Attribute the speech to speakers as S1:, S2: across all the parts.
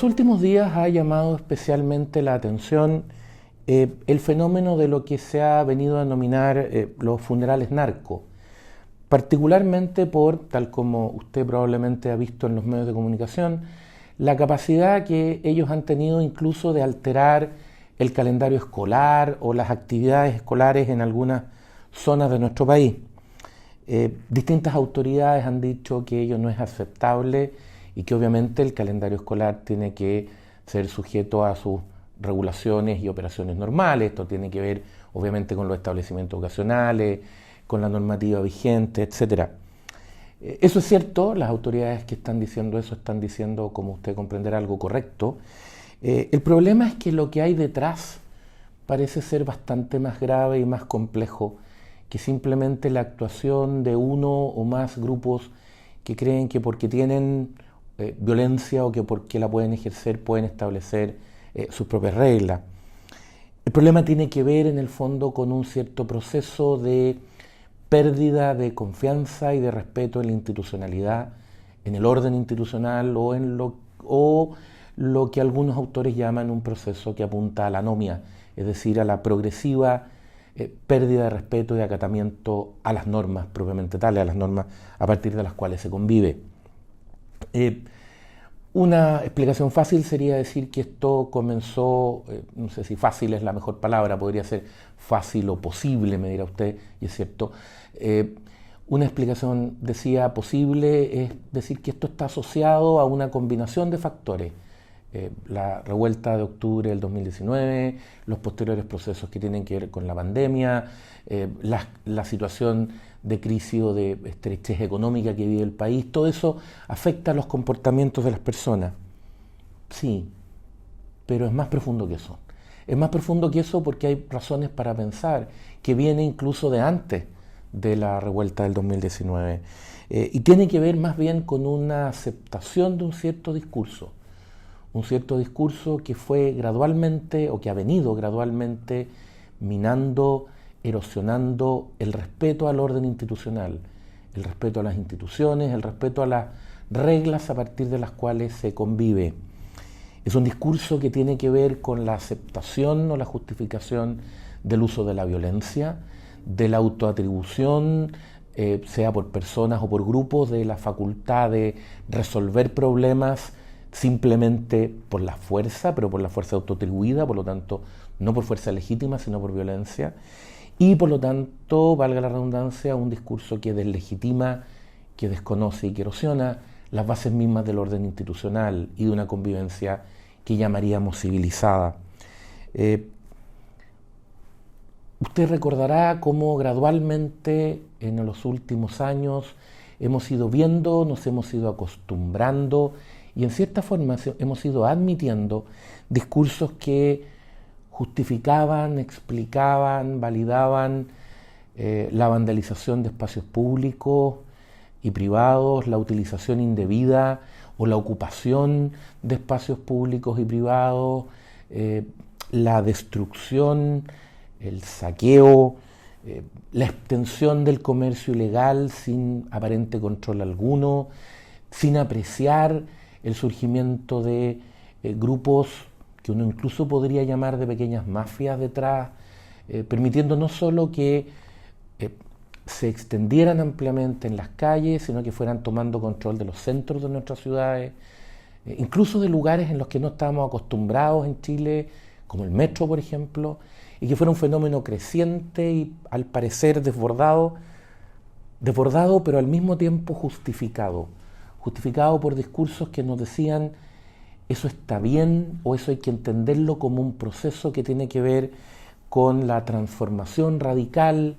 S1: los últimos días ha llamado especialmente la atención el fenómeno de lo que se ha venido a denominar los funerales narco, particularmente por, tal como usted probablemente ha visto en los medios de comunicación, la capacidad que ellos han tenido incluso de alterar el calendario escolar o las actividades escolares en algunas zonas de nuestro país. Distintas autoridades han dicho que ello no es aceptable y que obviamente el calendario escolar tiene que ser sujeto a sus regulaciones y operaciones normales. Esto tiene que ver obviamente con los establecimientos educacionales, con la normativa vigente, etc. Eso es cierto, las autoridades que están diciendo eso están diciendo, como usted comprenderá, algo correcto. El problema es que lo que hay detrás parece ser bastante más grave y más complejo que simplemente la actuación de uno o más grupos que creen que porque tienen violencia o que porque la pueden ejercer pueden establecer sus propias reglas. El problema tiene que ver en el fondo con un cierto proceso de pérdida de confianza y de respeto en la institucionalidad, en el orden institucional o lo que algunos autores llaman un proceso que apunta a la anomia, es decir, a la progresiva pérdida de respeto y de acatamiento a las normas propiamente tales, a las normas a partir de las cuales se convive. Una explicación fácil sería decir que esto comenzó, no sé si fácil es la mejor palabra, podría ser fácil o posible, me dirá usted, y es cierto. Una explicación, decía, posible es decir que esto está asociado a una combinación de factores. La revuelta de octubre del 2019, los posteriores procesos que tienen que ver con la pandemia, la situación de crisis o de estrechez económica que vive el país, todo eso afecta a los comportamientos de las personas. Sí, pero es más profundo que eso. Es más profundo que eso porque hay razones para pensar que viene incluso de antes de la revuelta del 2019 y tiene que ver más bien con una aceptación de un cierto discurso que fue gradualmente o que ha venido gradualmente minando, erosionando el respeto al orden institucional, el respeto a las instituciones, el respeto a las reglas a partir de las cuales se convive. Es un discurso que tiene que ver con la aceptación o la justificación del uso de la violencia, de la autoatribución, sea por personas o por grupos, de la facultad de resolver problemas simplemente por la fuerza, pero por la fuerza autoatribuida, por lo tanto, no por fuerza legítima, sino por violencia, y por lo tanto, valga la redundancia, un discurso que deslegitima, que desconoce y que erosiona las bases mismas del orden institucional y de una convivencia que llamaríamos civilizada. Usted recordará cómo gradualmente en los últimos años hemos ido viendo, nos hemos ido acostumbrando y en cierta forma hemos ido admitiendo discursos que justificaban, explicaban, validaban la vandalización de espacios públicos y privados, la utilización indebida o la ocupación de espacios públicos y privados, la destrucción, el saqueo, la extensión del comercio ilegal sin aparente control alguno, sin apreciar el surgimiento de grupos que uno incluso podría llamar de pequeñas mafias detrás, permitiendo no solo que se extendieran ampliamente en las calles, sino que fueran tomando control de los centros de nuestras ciudades, incluso de lugares en los que no estábamos acostumbrados en Chile, como el metro, por ejemplo, y que fuera un fenómeno creciente y al parecer desbordado, pero al mismo tiempo justificado por discursos que nos decían eso está bien o eso hay que entenderlo como un proceso que tiene que ver con la transformación radical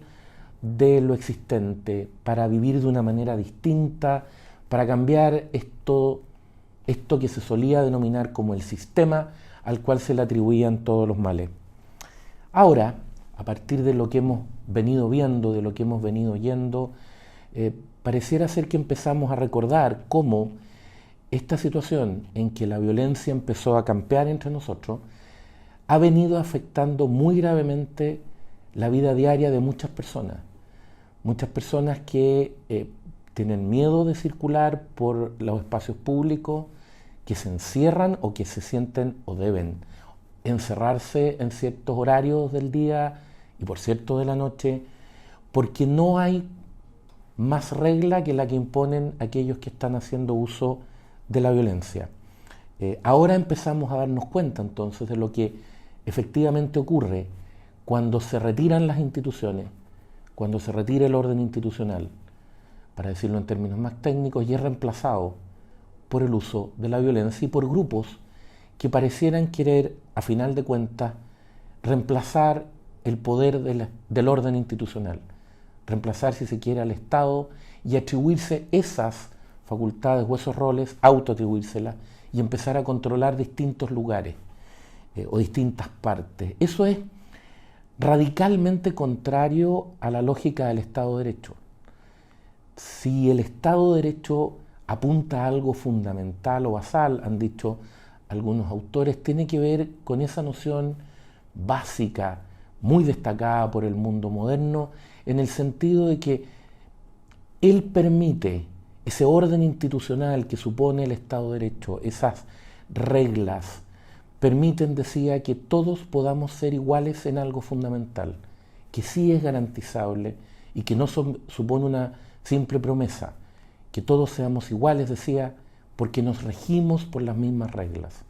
S1: de lo existente para vivir de una manera distinta, para cambiar esto que se solía denominar como el sistema al cual se le atribuían todos los males. Ahora, a partir de lo que hemos venido viendo, de lo que hemos venido oyendo, pareciera ser que empezamos a recordar cómo esta situación en que la violencia empezó a campear entre nosotros ha venido afectando muy gravemente la vida diaria de muchas personas que tienen miedo de circular por los espacios públicos, que se encierran o que se sienten o deben encerrarse en ciertos horarios del día y por cierto de la noche, porque no hay más regla que la que imponen aquellos que están haciendo uso de la violencia. Ahora empezamos a darnos cuenta entonces de lo que efectivamente ocurre cuando se retiran las instituciones, cuando se retira el orden institucional, para decirlo en términos más técnicos, y es reemplazado por el uso de la violencia y por grupos que parecieran querer, a final de cuentas, reemplazar el poder del orden institucional, reemplazar, si se quiere, al Estado y atribuirse esas facultades o esos roles, autoatribuírselas y empezar a controlar distintos lugares o distintas partes. Eso es radicalmente contrario a la lógica del Estado de Derecho. Si el Estado de Derecho apunta a algo fundamental o basal, han dicho algunos autores, tiene que ver con esa noción básica, muy destacada por el mundo moderno, en el sentido de que él permite ese orden institucional que supone el Estado de Derecho, esas reglas, permiten, decía, que todos podamos ser iguales en algo fundamental, que sí es garantizable y que no supone una simple promesa, que todos seamos iguales, decía, porque nos regimos por las mismas reglas,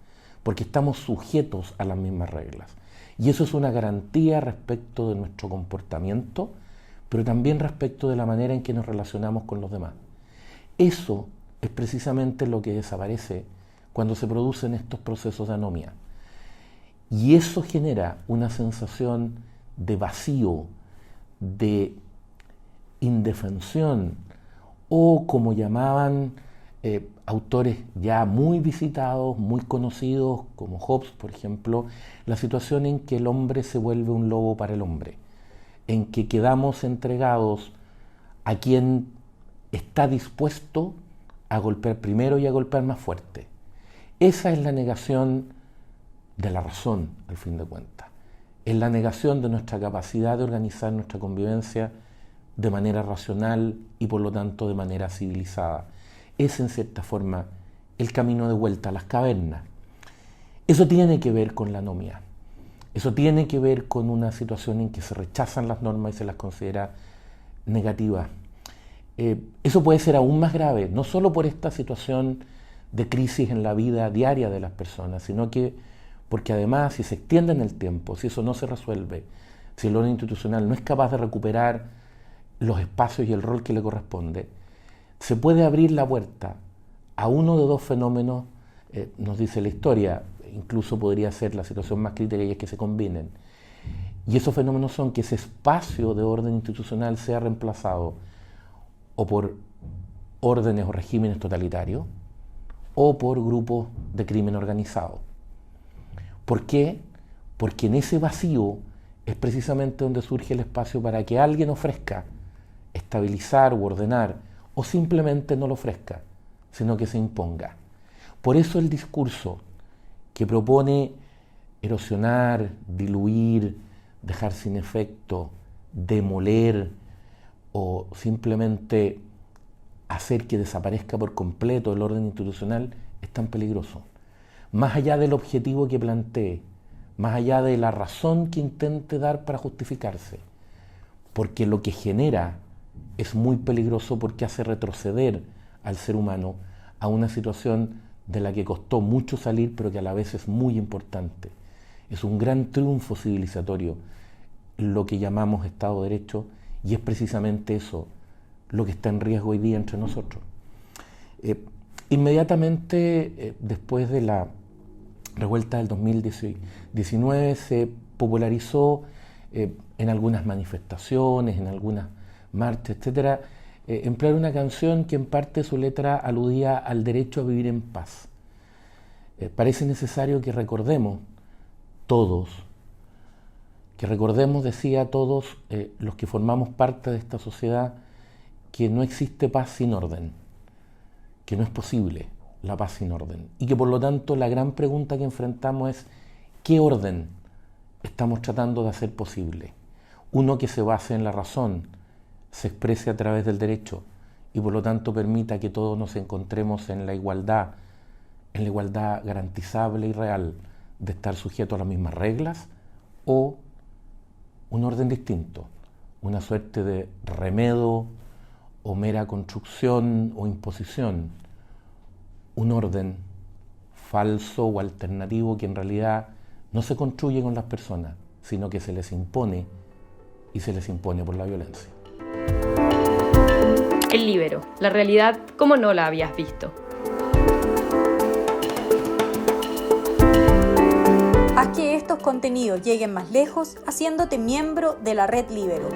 S1: porque estamos sujetos a las mismas reglas. Y eso es una garantía respecto de nuestro comportamiento, pero también respecto de la manera en que nos relacionamos con los demás. Eso es precisamente lo que desaparece cuando se producen estos procesos de anomia. Y eso genera una sensación de vacío, de indefensión, o como llamaban autores ya muy visitados, muy conocidos, como Hobbes, por ejemplo, la situación en que el hombre se vuelve un lobo para el hombre, en que quedamos entregados a quien está dispuesto a golpear primero y a golpear más fuerte. Esa es la negación de la razón, al fin de cuentas. Es la negación de nuestra capacidad de organizar nuestra convivencia de manera racional y por lo tanto de manera civilizada. Es en cierta forma el camino de vuelta a las cavernas. Eso tiene que ver con la anomia. Eso tiene que ver con una situación en que se rechazan las normas y se las considera negativas. Eso puede ser aún más grave, no solo por esta situación de crisis en la vida diaria de las personas, sino que porque además, si se extiende en el tiempo, si eso no se resuelve, si el orden institucional no es capaz de recuperar los espacios y el rol que le corresponde, se puede abrir la puerta a uno de dos fenómenos, nos dice la historia, incluso podría ser la situación más crítica y es que se combinen. Y esos fenómenos son que ese espacio de orden institucional sea reemplazado o por órdenes o regímenes totalitarios o por grupos de crimen organizado. ¿Por qué? Porque en ese vacío es precisamente donde surge el espacio para que alguien ofrezca estabilizar u ordenar, o simplemente no lo ofrezca, sino que se imponga. Por eso el discurso que propone erosionar, diluir, dejar sin efecto, demoler o simplemente hacer que desaparezca por completo el orden institucional es tan peligroso. Más allá del objetivo que plantee, más allá de la razón que intente dar para justificarse, porque lo que genera es muy peligroso porque hace retroceder al ser humano a una situación de la que costó mucho salir, pero que a la vez es muy importante. Es un gran triunfo civilizatorio lo que llamamos Estado de Derecho, y es precisamente eso lo que está en riesgo hoy día entre nosotros. Inmediatamente después de la revuelta del 2019 se popularizó en algunas manifestaciones, en algunas marchas, etcétera, emplear una canción que en parte su letra aludía al derecho a vivir en paz. Parece necesario que recordemos todos, decía, todos los que formamos parte de esta sociedad, que no existe paz sin orden, que no es posible la paz sin orden, y que por lo tanto la gran pregunta que enfrentamos es ¿qué orden estamos tratando de hacer posible? Uno que se base en la razón, se exprese a través del derecho y por lo tanto permita que todos nos encontremos en la igualdad en la igualdad garantizable y real de estar sujeto a las mismas reglas, o un orden distinto, una suerte de remedo o mera construcción o imposición, un orden falso o alternativo que en realidad no se construye con las personas, sino que se les impone, y se les impone por la violencia.
S2: El Líbero, la realidad como no la habías visto.
S3: Haz que estos contenidos lleguen más lejos haciéndote miembro de la Red Líbero.